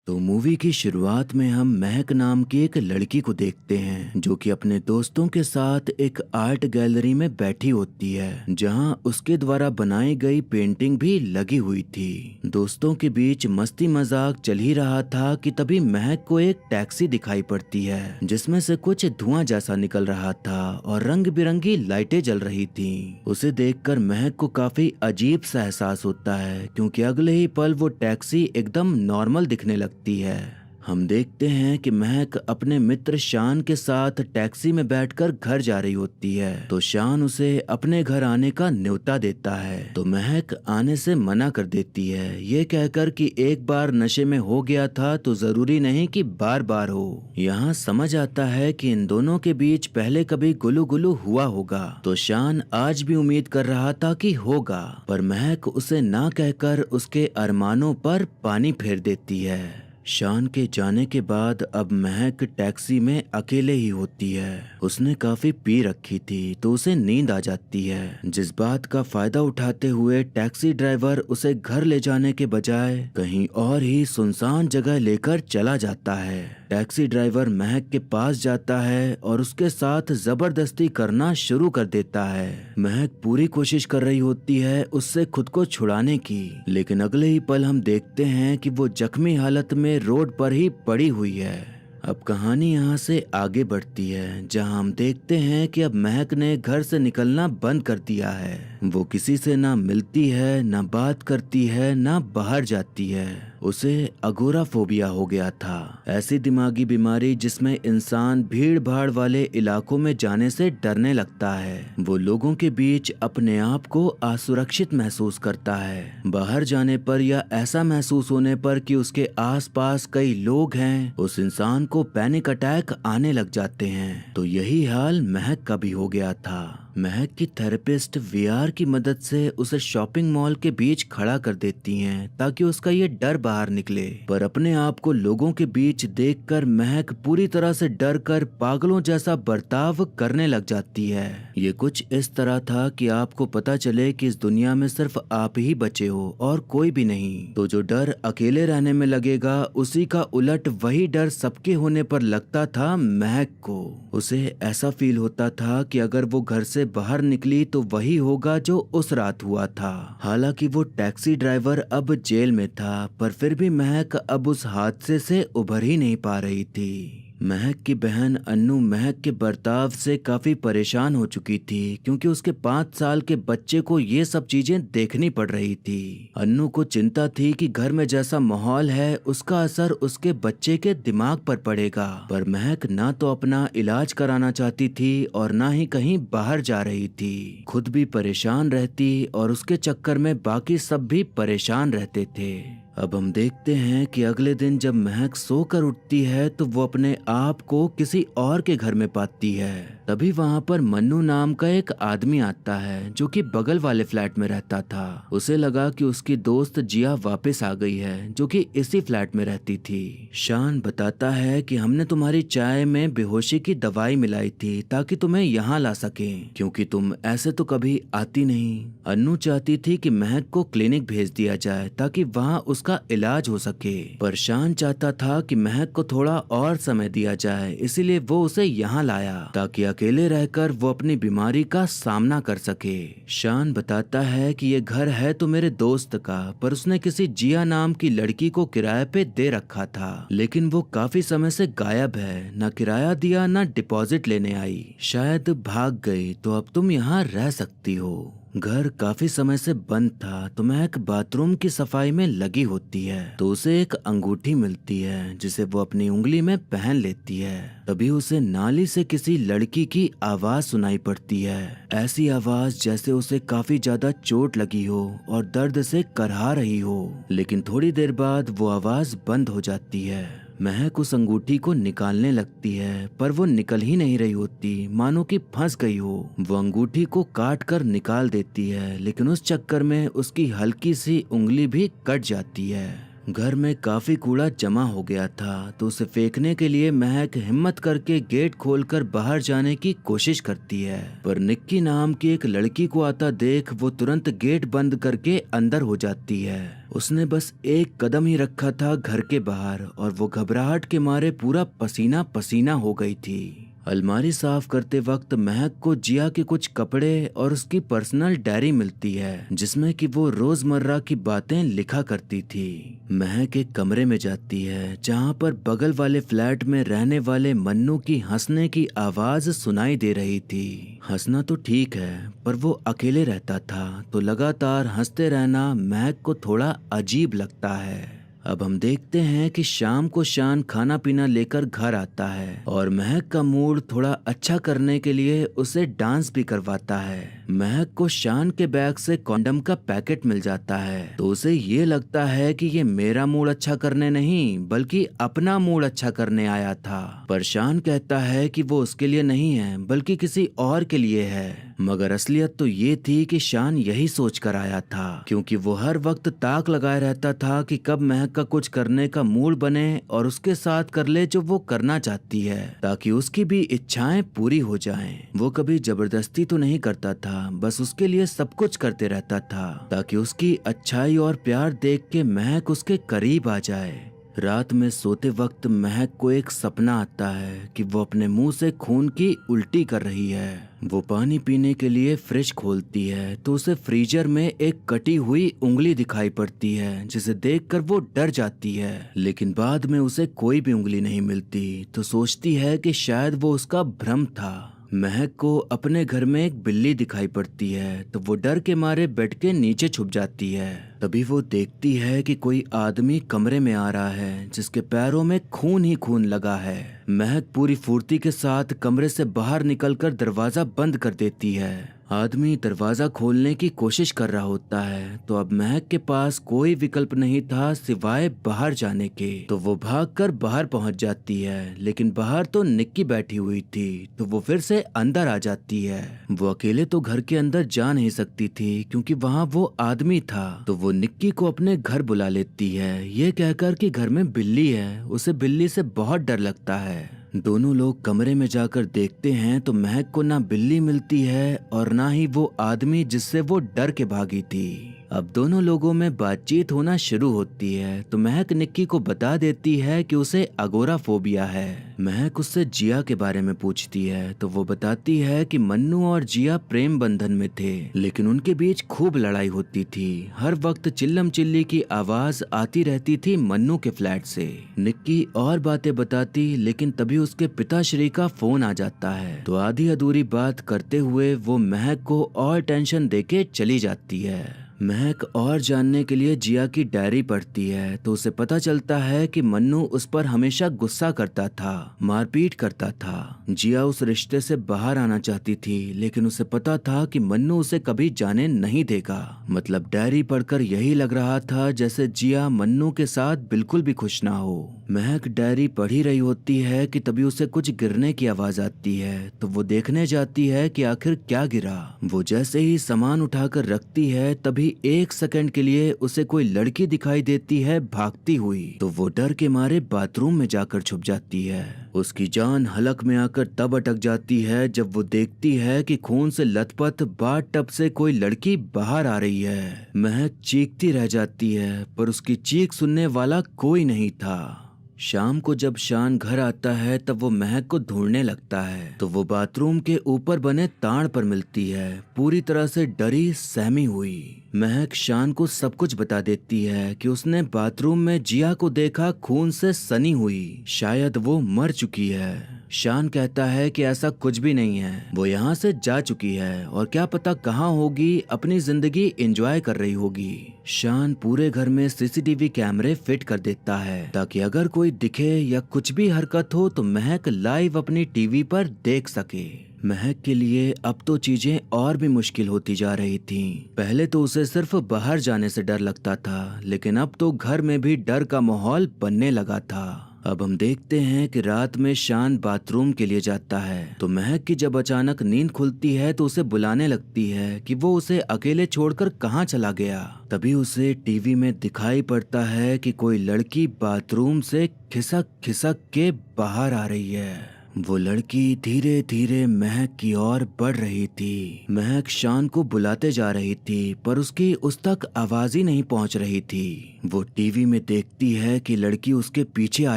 तो मूवी की शुरुआत में हम महक नाम की एक लड़की को देखते हैं जो कि अपने दोस्तों के साथ एक आर्ट गैलरी में बैठी होती है जहां उसके द्वारा बनाई गई पेंटिंग भी लगी हुई थी। दोस्तों के बीच मस्ती मजाक चल ही रहा था कि तभी महक को एक टैक्सी दिखाई पड़ती है जिसमें से कुछ धुआं जैसा निकल रहा था और रंग बिरंगी लाइटें जल रही थी। उसे देखकर महक को काफी अजीब सा एहसास होता है क्योंकि अगले ही पल वो टैक्सी एकदम नॉर्मल दिखने लगती है। हम देखते हैं कि महक अपने मित्र शान के साथ टैक्सी में बैठकर घर जा रही होती है तो शान उसे अपने घर आने का न्योता देता है तो महक आने से मना कर देती है, ये कहकर कि एक बार नशे में हो गया था तो जरूरी नहीं कि बार बार हो। यहाँ समझ आता है कि इन दोनों के बीच पहले कभी गुलू गुलू हुआ होगा तो शान आज भी उम्मीद कर रहा था कि होगा, पर महक उसे ना कहकर उसके अरमानों पर पानी फेर देती है। शान के जाने के बाद अब महक टैक्सी में अकेले ही होती है। उसने काफी पी रखी थी तो उसे नींद आ जाती है, जिस बात का फायदा उठाते हुए टैक्सी ड्राइवर उसे घर ले जाने के बजाय कहीं और ही सुनसान जगह लेकर चला जाता है। टैक्सी ड्राइवर महक के पास जाता है और उसके साथ जबरदस्ती करना शुरू कर देता है। महक पूरी कोशिश कर रही होती है उससे खुद को छुड़ाने की, लेकिन अगले ही पल हम देखते हैं कि वो जख्मी हालत में रोड पर ही पड़ी हुई है। अब कहानी यहाँ से आगे बढ़ती है जहाँ हम देखते हैं कि अब महक ने घर से निकलना बंद कर दिया है। वो किसी से ना मिलती है, ना बात करती है, ना बाहर जाती है। उसे अगोराफोबिया हो गया था, ऐसी दिमागी बीमारी जिसमें इंसान भीड़ भाड़ वाले इलाकों में जाने से डरने लगता है। वो लोगों के बीच अपने आप को असुरक्षित महसूस करता है। बाहर जाने पर या ऐसा महसूस होने पर कि उसके आसपास कई लोग हैं, उस इंसान को पैनिक अटैक आने लग जाते हैं। तो यही हाल महक का भी हो गया था। महक की थेरेपिस्ट वीआर की मदद से उसे शॉपिंग मॉल के बीच खड़ा कर देती हैं ताकि उसका ये डर बाहर निकले, पर अपने आप को लोगों के बीच देखकर महक पूरी तरह से डर कर पागलों जैसा बर्ताव करने लग जाती है। ये कुछ इस तरह था कि आपको पता चले कि इस दुनिया में सिर्फ आप ही बचे हो और कोई भी नहीं, तो जो डर अकेले रहने में लगेगा उसी का उलट वही डर सबके होने पर लगता था महक को। उसे ऐसा फील होता था कि अगर वो घर से बाहर निकली तो वही होगा जो उस रात हुआ था। हालांकि वो टैक्सी ड्राइवर अब जेल में था, पर फिर भी महक अब उस हादसे से उभर ही नहीं पा रही थी। महक की बहन अन्नू महक के बर्ताव से काफी परेशान हो चुकी थी क्योंकि उसके 5 साल के बच्चे को ये सब चीजें देखनी पड़ रही थी। अन्नू को चिंता थी कि घर में जैसा माहौल है उसका असर उसके बच्चे के दिमाग पर पड़ेगा, पर महक ना तो अपना इलाज कराना चाहती थी और ना ही कहीं बाहर जा रही थी। खुद भी परेशान रहती और उसके चक्कर में बाकी सब भी परेशान रहते थे। अब हम देखते हैं कि अगले दिन जब महक सोकर उठती है तो वो अपने आप को किसी और के घर में पाती है। तभी वहाँ पर मन्नू नाम का एक आदमी आता है जो कि बगल वाले फ्लैट में रहता था। उसे लगा कि उसकी दोस्त जिया वापस आ गई है जो कि इसी फ्लैट में रहती थी। शान बताता है कि हमने तुम्हारी चाय में बेहोशी की दवाई मिलाई थी ताकि तुम्हें यहाँ ला सके, क्योंकि तुम ऐसे तो कभी आती नहीं। अन्नू चाहती थी कि महक को क्लिनिक भेज दिया जाए ताकि वहाँ उसका इलाज हो सके, पर शान चाहता था कि महक को थोड़ा और समय दिया जाए, इसीलिए वो उसे यहाँ लाया ताकि अकेले रहकर वो अपनी बीमारी का सामना कर सके। शान बताता है कि ये घर है तो मेरे दोस्त का, पर उसने किसी जिया नाम की लड़की को किराए पे दे रखा था, लेकिन वो काफी समय से गायब है, ना किराया दिया ना डिपॉजिट लेने आई, शायद भाग गई, तो अब तुम यहाँ रह सकती हो। घर काफी समय से बंद था तो महक बाथरूम की सफाई में लगी होती है तो उसे एक अंगूठी मिलती है जिसे वो अपनी उंगली में पहन लेती है। तभी उसे नाली से किसी लड़की की आवाज सुनाई पड़ती है, ऐसी आवाज जैसे उसे काफी ज्यादा चोट लगी हो और दर्द से करहा रही हो, लेकिन थोड़ी देर बाद वो आवाज बंद हो जाती है। महक उस अंगूठी को निकालने लगती है पर वो निकल ही नहीं रही होती, मानो कि फंस गई हो। वो अंगूठी को काट कर निकाल देती है, लेकिन उस चक्कर में उसकी हल्की सी उंगली भी कट जाती है। घर में काफी कूड़ा जमा हो गया था तो उसे फेंकने के लिए महक हिम्मत करके गेट खोलकर बाहर जाने की कोशिश करती है, पर निक्की नाम की एक लड़की को आता देख वो तुरंत गेट बंद करके अंदर हो जाती है। उसने बस एक कदम ही रखा था घर के बाहर और वो घबराहट के मारे पूरा पसीना पसीना हो गई थी। अलमारी साफ करते वक्त महक को जिया के कुछ कपड़े और उसकी पर्सनल डायरी मिलती है जिसमें कि वो रोजमर्रा की बातें लिखा करती थी। महक एक कमरे में जाती है जहां पर बगल वाले फ्लैट में रहने वाले मन्नू की हंसने की आवाज सुनाई दे रही थी। हंसना तो ठीक है पर वो अकेले रहता था तो लगातार हंसते रहना महक को थोड़ा अजीब लगता है। अब हम देखते हैं कि शाम को शान खाना पीना लेकर घर आता है और महक का मूड थोड़ा अच्छा करने के लिए उसे डांस भी करवाता है। महक को शान के बैग से कॉन्डम का पैकेट मिल जाता है तो उसे ये लगता है कि ये मेरा मूड अच्छा करने नहीं बल्कि अपना मूड अच्छा करने आया था, पर शान कहता है कि वो उसके लिए नहीं है बल्कि किसी और के लिए है। मगर असलियत तो ये थी कि शान यही सोच कर आया था क्योंकि वो हर वक्त ताक लगाए रहता था कि कब महक का कुछ करने का मूड बने और उसके साथ कर ले जो वो करना चाहती है ताकि उसकी भी इच्छाएं पूरी हो जाएं। वो कभी जबरदस्ती तो नहीं करता था, बस उसके लिए सब कुछ करते रहता था ताकि उसकी अच्छाई और प्यार देख के महक उसके करीब आ जाए। रात में सोते वक्त महक को एक सपना आता है कि वो अपने मुंह से खून की उल्टी कर रही है। वो पानी पीने के लिए फ्रिज खोलती है तो उसे फ्रीजर में एक कटी हुई उंगली दिखाई पड़ती है जिसे देखकर वो डर जाती है, लेकिन बाद में उसे कोई भी उंगली नहीं मिलती तो सोचती है कि शायद वो उसका भ्रम था। महक को अपने घर में एक बिल्ली दिखाई पड़ती है तो वो डर के मारे बेड के नीचे छुप जाती है। तभी वो देखती है कि कोई आदमी कमरे में आ रहा है जिसके पैरों में खून ही खून लगा है। महक पूरी फुर्ती के साथ कमरे से बाहर निकलकर दरवाजा बंद कर देती है। आदमी दरवाजा खोलने की कोशिश कर रहा होता है तो अब महक के पास कोई विकल्प नहीं था सिवाय बाहर जाने के, तो वो भागकर बाहर पहुंच जाती है, लेकिन बाहर तो निक्की बैठी हुई थी तो वो फिर से अंदर आ जाती है। वो अकेले तो घर के अंदर जा नहीं सकती थी क्योंकि वहाँ वो आदमी था, तो वो निक्की को अपने घर बुला लेती है ये कहकर कि घर में बिल्ली है, उसे बिल्ली से बहुत डर लगता है। दोनों लोग कमरे में जाकर देखते हैं तो महक को ना बिल्ली मिलती है और ना ही वो आदमी जिससे वो डर के भागी थी। अब दोनों लोगों में बातचीत होना शुरू होती है तो महक निक्की को बता देती है कि उसे अगोराफोबिया है। महक उससे जिया के बारे में पूछती है तो वो बताती है कि मन्नू और जिया प्रेम बंधन में थे लेकिन उनके बीच खूब लड़ाई होती थी। हर वक्त चिल्लम चिल्ली की आवाज आती रहती थी मन्नू के फ्लैट से। निक्की और बातें बताती लेकिन तभी उसके पिताश्री का फोन आ जाता है तो आधी अधूरी बात करते हुए वो महक को और टेंशन देके चली जाती है। महक और जानने के लिए जिया की डायरी पढ़ती है तो उसे पता चलता है कि मन्नू उस पर हमेशा गुस्सा करता था, मारपीट करता था। जिया उस रिश्ते से बाहर आना चाहती थी लेकिन उसे पता था कि मन्नू उसे कभी जाने नहीं देगा। मतलब डायरी पढ़कर यही लग रहा था जैसे जिया मन्नू के साथ बिल्कुल भी खुश ना हो। महक डायरी पढ़ ही रही होती है कि तभी उसे कुछ गिरने की आवाज आती है तो वो देखने जाती है कि आखिर क्या गिरा। वो जैसे ही सामान उठाकर रखती है तभी एक सेकंड के लिए उसे कोई लड़की दिखाई देती है भागती हुई, तो वो डर के मारे बाथरूम में जाकर छुप जाती है। उसकी जान हलक में आकर तब अटक जाती है जब वो देखती है कि खून से लथपथ बाथ टब से कोई लड़की बाहर आ रही है। महक चीखती रह जाती है पर उसकी चीख सुनने वाला कोई नहीं था। शाम को जब शान घर आता है तब वो महक को ढूंढने लगता है तो वो बाथरूम के ऊपर बने ताड़ पर मिलती है, पूरी तरह से डरी सहमी हुई। महक शान को सब कुछ बता देती है कि उसने बाथरूम में जिया को देखा खून से सनी हुई, शायद वो मर चुकी है। शान कहता है कि ऐसा कुछ भी नहीं है, वो यहाँ से जा चुकी है और क्या पता कहाँ होगी, अपनी जिंदगी एंजॉय कर रही होगी। शान पूरे घर में सीसीटीवी कैमरे फिट कर देता है ताकि अगर कोई दिखे या कुछ भी हरकत हो तो महक लाइव अपनी टीवी पर देख सके। महक के लिए अब तो चीजें और भी मुश्किल होती जा रही थीं। पहले तो उसे सिर्फ बाहर जाने से डर लगता था लेकिन अब तो घर में भी डर का माहौल बनने लगा था। अब हम देखते हैं कि रात में शान बाथरूम के लिए जाता है तो महक की जब अचानक नींद खुलती है तो उसे बुलाने लगती है कि वो उसे अकेले छोड़कर कहाँ चला गया। तभी उसे टीवी में दिखाई पड़ता है कि कोई लड़की बाथरूम से खिसक खिसक के बाहर आ रही है। वो लड़की धीरे धीरे महक की ओर बढ़ रही थी। महक शान को बुलाते जा रही थी पर उसकी उस तक आवाज ही नहीं पहुंच रही थी। वो टीवी में देखती है कि लड़की उसके पीछे आ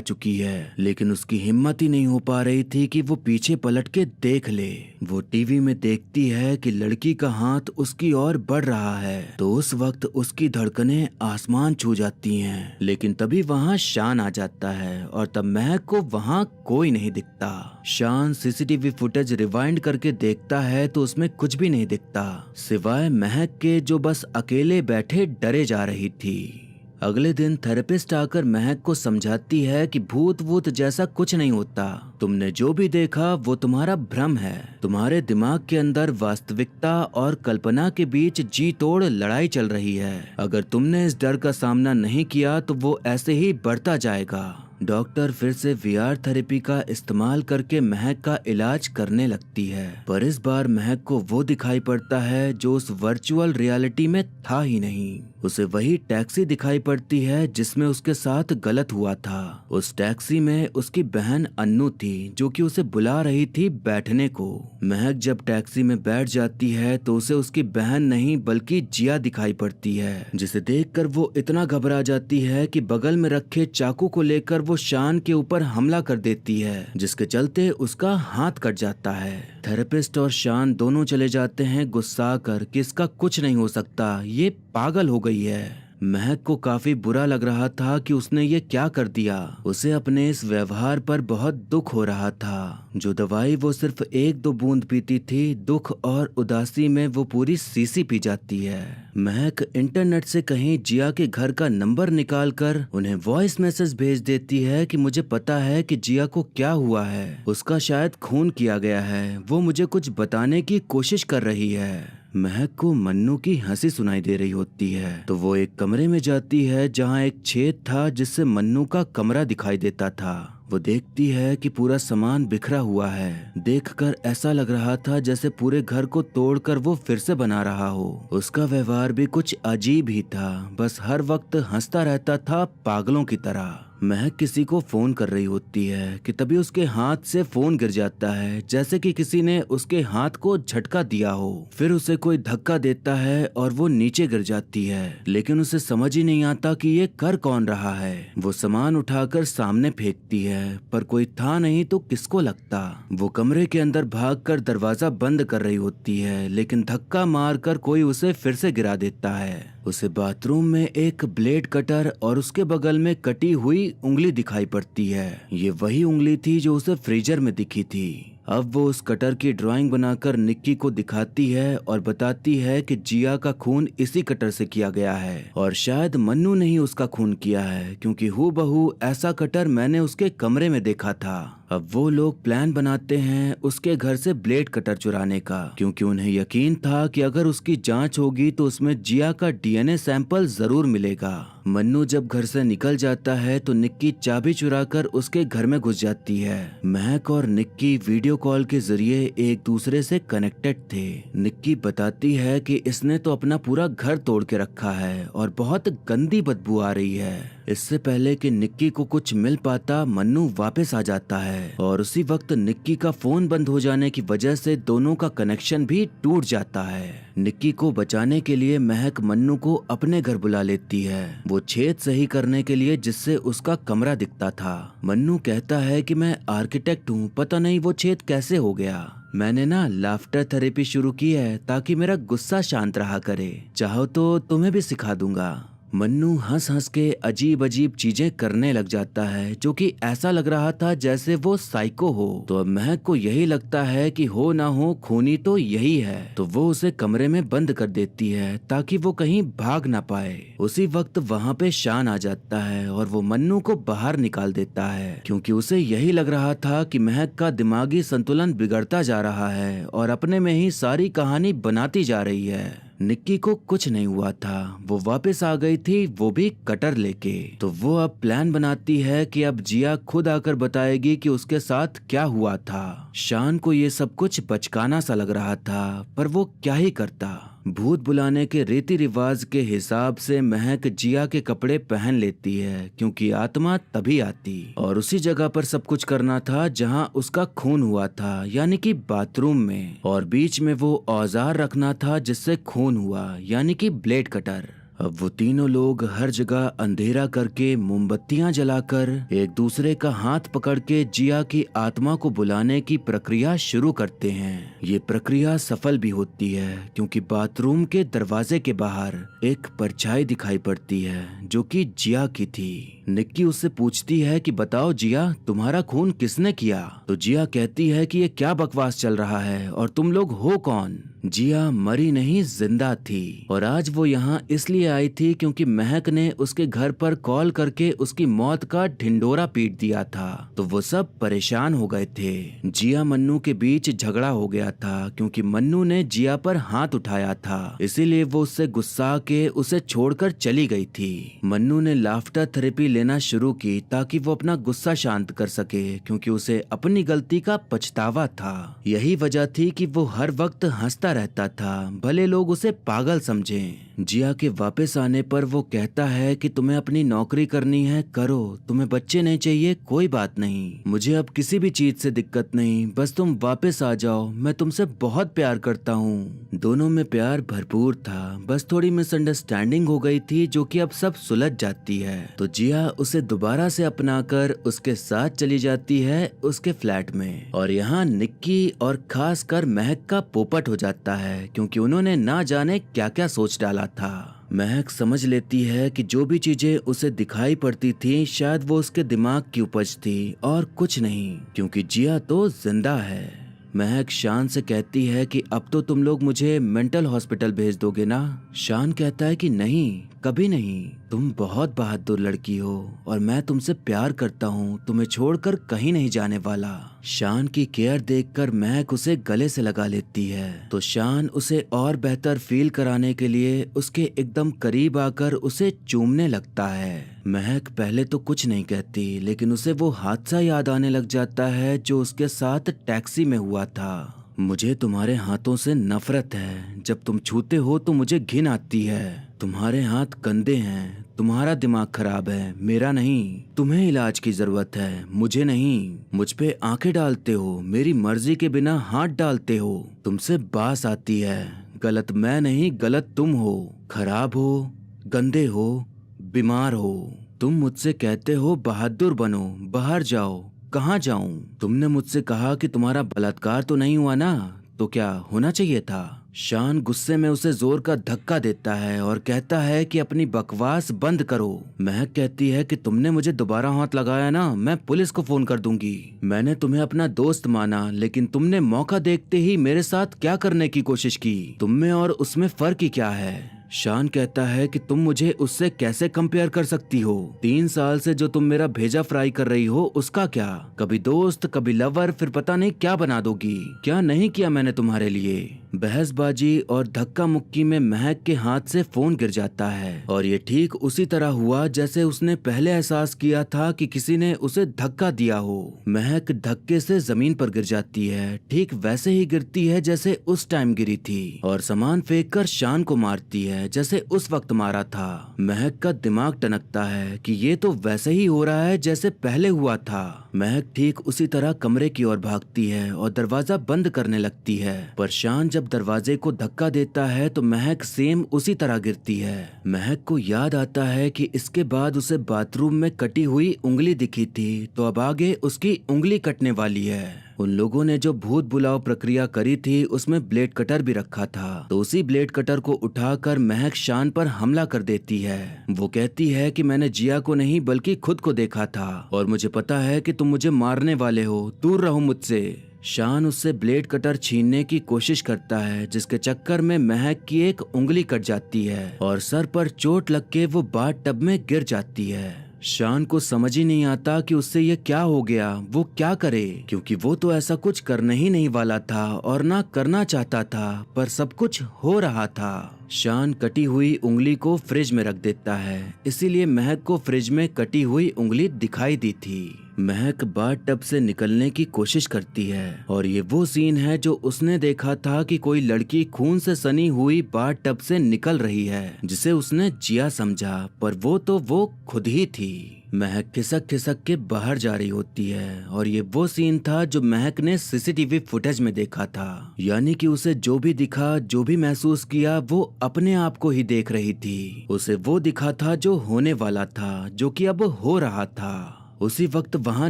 चुकी है, लेकिन उसकी हिम्मत ही नहीं हो पा रही थी कि वो पीछे पलट के देख ले। वो टीवी में देखती है कि लड़की का हाथ उसकी ओर बढ़ रहा है तो उस वक्त उसकी धड़कनें आसमान छू जाती हैं। लेकिन तभी वहाँ शान आ जाता है और तब महक को वहाँ कोई नहीं दिखता। शान सीसीटीवी फुटेज रिवाइंड करके देखता है तो उसमें कुछ भी नहीं दिखता सिवाय महक के, जो बस अकेले बैठे डरे जा रही थी। अगले दिन थेरेपिस्ट आकर महक को समझाती है कि भूत वूत जैसा कुछ नहीं होता। तुमने जो भी देखा वो तुम्हारा भ्रम है। तुम्हारे दिमाग के अंदर वास्तविकता और कल्पना के बीच जी तोड़ लड़ाई चल रही है। अगर तुमने इस डर का सामना नहीं किया तो वो ऐसे ही बढ़ता जाएगा। डॉक्टर फिर से वीआर थेरेपी का इस्तेमाल करके महक का इलाज करने लगती है, पर इस बार महक को वो दिखाई पड़ता है जो उस वर्चुअल रियलिटी में था ही नहीं। उसे वही टैक्सी दिखाई पड़ती है जिसमें उसके साथ गलत हुआ था। उस टैक्सी में उसकी बहन अन्नू थी जो कि उसे बुला रही थी बैठने को। महक जब टैक्सी में बैठ जाती है तो उसे उसकी बहन नहीं बल्कि जिया दिखाई पड़ती है, जिसे देखकर वो इतना घबरा जाती है कि बगल में रखे चाकू को लेकर वो शान के ऊपर हमला कर देती है, जिसके चलते उसका हाथ कट जाता है। थेरेपिस्ट और शान दोनों चले जाते हैं गुस्सा कर कि इसका कुछ नहीं हो सकता, ये पागल हो गई है। महक को काफी बुरा लग रहा था कि उसने ये क्या कर दिया। उसे अपने इस व्यवहार पर बहुत दुख हो रहा था। जो दवाई वो सिर्फ 1-2 बूंद पीती थी, दुख और उदासी में वो पूरी शीशी पी जाती है। महक इंटरनेट से कहीं जिया के घर का नंबर निकालकर उन्हें वॉइस मैसेज भेज देती है कि मुझे पता है कि जिया को क्या हुआ है, उसका शायद खून किया गया है, वो मुझे कुछ बताने की कोशिश कर रही है। महक को मन्नू की हंसी सुनाई दे रही होती है तो वो एक कमरे में जाती है जहाँ एक छेद था जिससे मन्नू का कमरा दिखाई देता था। वो देखती है कि पूरा सामान बिखरा हुआ है। देखकर ऐसा लग रहा था जैसे पूरे घर को तोड़कर वो फिर से बना रहा हो। उसका व्यवहार भी कुछ अजीब ही था, बस हर वक्त हंसता रहता था पागलों की तरह। महक किसी को फोन कर रही होती है कि तभी उसके हाथ से फोन गिर जाता है, जैसे कि किसी ने उसके हाथ को झटका दिया हो। फिर उसे कोई धक्का देता है और वो नीचे गिर जाती है, लेकिन उसे समझ ही नहीं आता कि ये कर कौन रहा है। वो सामान उठाकर सामने फेंकती है पर कोई था नहीं तो किसको लगता। वो कमरे के अंदर भागकर दरवाजा बंद कर रही होती है, लेकिन धक्का मारकर कोई उसे फिर से गिरा देता है। उसे बाथरूम में एक ब्लेड कटर और उसके बगल में कटी हुई उंगली दिखाई पड़ती है। ये वही उंगली थी जो उसे फ्रीजर में दिखी थी। अब वो उस कटर की ड्राइंग बनाकर निक्की को दिखाती है और बताती है कि जिया का खून इसी कटर से किया गया है और शायद मन्नू ने ही उसका खून किया है, क्योंकि हूबहू ऐसा कटर मैंने उसके कमरे में देखा था। अब वो लोग प्लान बनाते हैं उसके घर से ब्लेड कटर चुराने का, क्योंकि उन्हें यकीन था कि अगर उसकी जांच होगी तो उसमें जिया का डीएनए सैंपल जरूर मिलेगा। मन्नू जब घर से निकल जाता है तो निक्की चाबी चुराकर उसके घर में घुस जाती है। महक और निक्की वीडियो कॉल के जरिए एक दूसरे से कनेक्टेड थे। निक्की बताती है कि इसने तो अपना पूरा घर तोड़ के रखा है और बहुत गंदी बदबू आ रही है। इससे पहले कि निक्की को कुछ मिल पाता, मन्नू वापस आ जाता है और उसी वक्त निक्की का फोन बंद हो जाने की वजह से दोनों का कनेक्शन भी टूट जाता है। निक्की को बचाने के लिए महक मन्नू को अपने घर बुला लेती है, वो छेद सही करने के लिए जिससे उसका कमरा दिखता था। मन्नू कहता है कि मैं आर्किटेक्ट हूँ, पता नहीं वो छेद कैसे हो गया। मैंने ना लाफ्टर थेरेपी शुरू की है ताकि मेरा गुस्सा शांत रहा करे, चाहो तो तुम्हें भी सिखा दूंगा। मन्नू हंस हंस के अजीब अजीब चीजें करने लग जाता है, जो कि ऐसा लग रहा था जैसे वो साइको हो। तो अब महक को यही लगता है कि हो ना हो खूनी तो यही है, तो वो उसे कमरे में बंद कर देती है ताकि वो कहीं भाग ना पाए। उसी वक्त वहाँ पे शान आ जाता है और वो मन्नू को बाहर निकाल देता है, क्योंकि उसे यही लग रहा था कि महक का दिमागी संतुलन बिगड़ता जा रहा है और अपने में ही सारी कहानी बनाती जा रही है। निक्की को कुछ नहीं हुआ था, वो वापस आ गई थी, वो भी कटर लेके। तो वो अब प्लान बनाती है कि अब जिया खुद आकर बताएगी कि उसके साथ क्या हुआ था। शान को ये सब कुछ बचकाना सा लग रहा था, पर वो क्या ही करता। भूत बुलाने के रीति रिवाज के हिसाब से महक जिया के कपड़े पहन लेती है, क्योंकि आत्मा तभी आती। और उसी जगह पर सब कुछ करना था जहां उसका खून हुआ था, यानी कि बाथरूम में। और बीच में वो औजार रखना था जिससे खून हुआ, यानी कि ब्लेड कटर। अब वो तीनों लोग हर जगह अंधेरा करके मोमबत्तियां जलाकर एक दूसरे का हाथ पकड़ के जिया की आत्मा को बुलाने की प्रक्रिया शुरू करते हैं। ये प्रक्रिया सफल भी होती है, क्योंकि बाथरूम के दरवाजे के बाहर एक परछाई दिखाई पड़ती है जो कि जिया की थी। निक्की उससे पूछती है कि बताओ जिया, तुम्हारा खून किसने किया? तो जिया कहती है कि ये क्या बकवास चल रहा है और तुम लोग हो कौन? जिया मरी नहीं, जिंदा थी, और आज वो यहाँ इसलिए आई थी क्योंकि महक ने उसके घर पर कॉल करके उसकी मौत का ढिंडोरा पीट दिया था। तो वो सब परेशान हो गए थे। जिया मन्नू के बीच झगड़ा हो गया था, क्योंकि मन्नू ने जिया पर हाथ उठाया था, इसीलिए वो उससे गुस्सा के उसे छोड़कर चली गई थी। मन्नू ने लाफ्टर थेरेपी लेना शुरू की ताकि वो अपना गुस्सा शांत कर सके, क्योंकि उसे अपनी गलती का पछतावा था। यही वजह थी कि वो हर वक्त हंसता रहता था, भले लोग उसे पागल समझें। जिया के वापस आने पर वो कहता है कि तुम्हें अपनी नौकरी करनी है, करो, तुम्हें बच्चे नहीं चाहिए, कोई बात नहीं, मुझे अब किसी भी चीज से दिक्कत नहीं, बस तुम वापस आ जाओ, मैं तुमसे बहुत प्यार करता हूँ। दोनों में प्यार भरपूर था, बस थोड़ी मिसअंडरस्टैंडिंग हो गई थी जो कि अब सब सुलझ जाती है। तो जिया उसे दोबारा से अपनाकर उसके साथ चली जाती है उसके फ्लैट में। और यहाँ निक्की और खासकर महक का पोपट हो जाता है, क्योंकि उन्होंने ना जाने क्या क्या सोच डाला था। महक समझ लेती है कि जो भी चीजें उसे दिखाई पड़ती थी शायद वो उसके दिमाग की उपज थी और कुछ नहीं, क्योंकि जिया तो जिंदा है। महक शान से कहती है कि अब तो तुम लोग मुझे मेंटल हॉस्पिटल भेज दोगे ना? शान कहता है कि नहीं, कभी नहीं, तुम बहुत बहादुर लड़की हो और मैं तुमसे प्यार करता हूँ, तुम्हें छोड़कर कहीं नहीं जाने वाला। शान की केयर देखकर महक उसे गले से लगा लेती है। तो शान उसे और बेहतर फील कराने के लिए उसके एकदम करीब आकर उसे चूमने लगता है। महक पहले तो कुछ नहीं कहती, लेकिन उसे वो हादसा याद आने लग जाता है जो उसके साथ टैक्सी में हुआ था। मुझे तुम्हारे हाथों से नफरत है, जब तुम छूते हो तो मुझे घिन आती है। तुम्हारे हाथ गंदे हैं, तुम्हारा दिमाग खराब है, मेरा नहीं। तुम्हें इलाज की जरूरत है, मुझे नहीं। मुझ पे आंखें डालते हो, मेरी मर्जी के बिना हाथ डालते हो। तुमसे बास आती है, गलत मैं नहीं, गलत तुम हो। खराब हो, गंदे हो, बीमार हो। तुम मुझसे कहते हो बहादुर बनो, बाहर जाओ, कहाँ जाऊं? तुमने मुझसे कहा कि तुम्हारा बलात्कार तो नहीं हुआ ना, तो क्या होना चाहिए था? शान गुस्से में उसे जोर का धक्का देता है और कहता है कि अपनी बकवास बंद करो। महक कहती है कि तुमने मुझे दोबारा हाथ लगाया ना, मैं पुलिस को फोन कर दूंगी। मैंने तुम्हें अपना दोस्त माना, लेकिन तुमने मौका देखते ही मेरे साथ क्या करने की कोशिश की? तुम में और उसमें फर्क ही क्या है? शान कहता है कि तुम मुझे उससे कैसे कंपेयर कर सकती हो? 3 साल से जो तुम मेरा भेजा फ्राई कर रही हो उसका क्या? कभी दोस्त, कभी लवर, फिर पता नहीं क्या बना दोगी। क्या नहीं किया मैंने तुम्हारे लिए? बहसबाजी और धक्का मुक्की में महक के हाथ से फोन गिर जाता है, और ये ठीक उसी तरह हुआ जैसे उसने पहले एहसास किया था कि किसी ने उसे धक्का दिया हो। महक धक्के से जमीन पर गिर जाती है, ठीक वैसे ही गिरती है जैसे उस टाइम गिरी थी, और सामान फेंक कर शान को मारती है जैसे उस वक्त मारा था। महक का दिमाग टनकता है कि ये तो वैसे ही हो रहा है जैसे पहले हुआ था। महक ठीक उसी तरह कमरे की ओर भागती है और दरवाजा बंद करने लगती है, पर शान जब दरवाजे को धक्का देता है तो महक सेम उसी तरह गिरती है। महक को याद आता है कि इसके बाद उसे बाथरूम में कटी हुई उंगली दिखी थी, तो अब आगे उसकी उंगली कटने वाली है। उन लोगों ने जो भूत बुलाओ प्रक्रिया करी थी उसमें ब्लेड कटर भी रखा था, तो उसी ब्लेड कटर को उठाकर महक शान पर हमला कर देती है। वो कहती है कि मैंने जिया को नहीं बल्कि खुद को देखा था, और मुझे पता है कि तुम मुझे मारने वाले हो, दूर रहो मुझसे। शान उससे ब्लेड कटर छीनने की कोशिश करता है, जिसके चक्कर में महक की एक उंगली कट जाती है और सर पर चोट लग के वो बाथ टब में गिर जाती है। शान को समझ ही नहीं आता कि उससे ये क्या हो गया, वो क्या करे, क्योंकि वो तो ऐसा कुछ करने ही नहीं वाला था और ना करना चाहता था, पर सब कुछ हो रहा था। शान कटी हुई उंगली को फ्रिज में रख देता है, इसीलिए महक को फ्रिज में कटी हुई उंगली दिखाई दी थी। महक बाथटब से निकलने की कोशिश करती है और ये वो सीन है जो उसने देखा था कि कोई लड़की खून से सनी हुई बाथटब से निकल रही है, जिसे उसने जिया समझा, पर वो खुद ही थी। महक खिसक खिसक के बाहर जा रही होती है और ये वो सीन था जो महक ने सीसीटीवी फुटेज में देखा था, यानी कि उसे जो भी दिखा, जो भी महसूस किया, वो अपने आप को ही देख रही थी। उसे वो दिखा था जो होने वाला था, जो कि अब हो रहा था। उसी वक्त वहां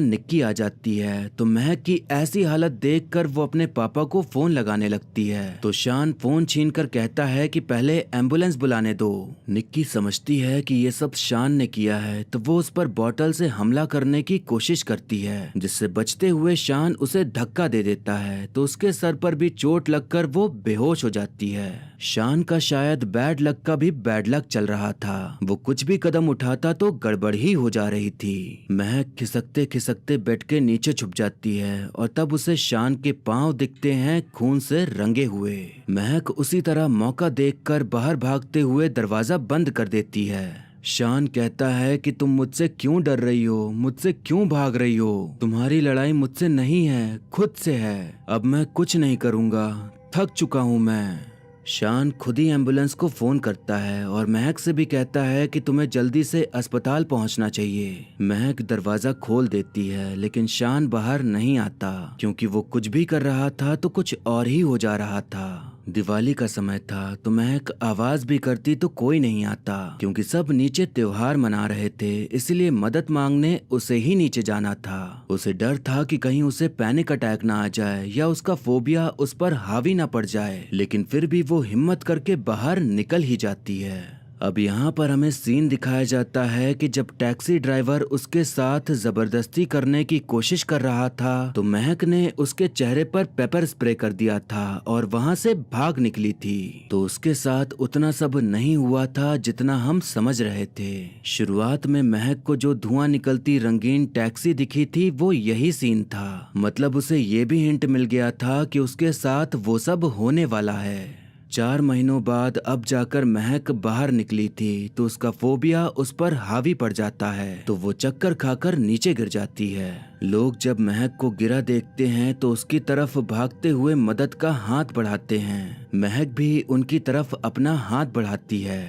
निक्की आ जाती है, तो महक की ऐसी हालत देखकर वो अपने पापा को फोन लगाने लगती है, तो शान फोन छीनकर कहता है कि पहले एम्बुलेंस बुलाने दो। निक्की समझती है कि ये सब शान ने किया है, तो वो उस पर बॉटल से हमला करने की कोशिश करती है, जिससे बचते हुए शान उसे धक्का दे देता है, तो उसके सर पर भी चोट लगकर वो बेहोश हो जाती है। शान का शायद बैड लक का भी बैड लक चल रहा था, वो कुछ भी कदम उठाता तो गड़बड़ ही हो जा रही थी। महक खिसकते खिसकते बेड के नीचे छुप जाती है और तब उसे शान के पांव दिखते हैं खून से रंगे हुए। महक उसी तरह मौका देखकर बाहर भागते हुए दरवाजा बंद कर देती है। शान कहता है कि तुम मुझसे क्यों डर रही हो, मुझसे क्यों भाग रही हो, तुम्हारी लड़ाई मुझसे नहीं है, खुद से है। अब मैं कुछ नहीं करूँगा, थक चुका हूँ मैं। शान खुद ही एम्बुलेंस को फोन करता है और महक से भी कहता है कि तुम्हें जल्दी से अस्पताल पहुंचना चाहिए। महक दरवाजा खोल देती है, लेकिन शान बाहर नहीं आता, क्योंकि वो कुछ भी कर रहा था तो कुछ और ही हो जा रहा था। दिवाली का समय था, तो महक आवाज भी करती तो कोई नहीं आता, क्योंकि सब नीचे त्योहार मना रहे थे, इसलिए मदद मांगने उसे ही नीचे जाना था। उसे डर था कि कहीं उसे पैनिक अटैक ना आ जाए या उसका फोबिया उस पर हावी ना पड़ जाए, लेकिन फिर भी वो हिम्मत करके बाहर निकल ही जाती है। अब यहाँ पर हमें सीन दिखाया जाता है कि जब टैक्सी ड्राइवर उसके साथ जबरदस्ती करने की कोशिश कर रहा था, तो महक ने उसके चेहरे पर पेपर स्प्रे कर दिया था और वहाँ से भाग निकली थी। तो उसके साथ उतना सब नहीं हुआ था जितना हम समझ रहे थे। शुरुआत में महक को जो धुआं निकलती रंगीन टैक्सी दिखी थी, वो यही सीन था। मतलब उसे ये भी हिंट मिल गया था कि उसके साथ वो सब होने वाला है। 4 महीनों बाद अब जाकर महक बाहर निकली थी, तो उसका फोबिया उस पर हावी पड़ जाता है, तो वो चक्कर खाकर नीचे गिर जाती है। लोग जब महक को गिरा देखते हैं तो उसकी तरफ भागते हुए मदद का हाथ बढ़ाते हैं। महक भी उनकी तरफ अपना हाथ बढ़ाती है।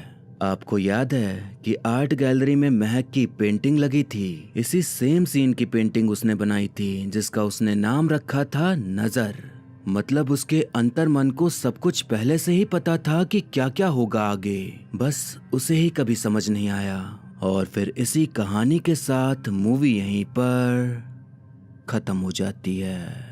आपको याद है कि आर्ट गैलरी में महक की पेंटिंग लगी थी। इसी सेम सीन की पेंटिंग उसने बनाई थी, जिसका उसने नाम रखा था नजर। मतलब उसके अंतर मन को सब कुछ पहले से ही पता था कि क्या क्या होगा आगे, बस उसे ही कभी समझ नहीं आया। और फिर इसी कहानी के साथ मूवी यहीं पर खत्म हो जाती है।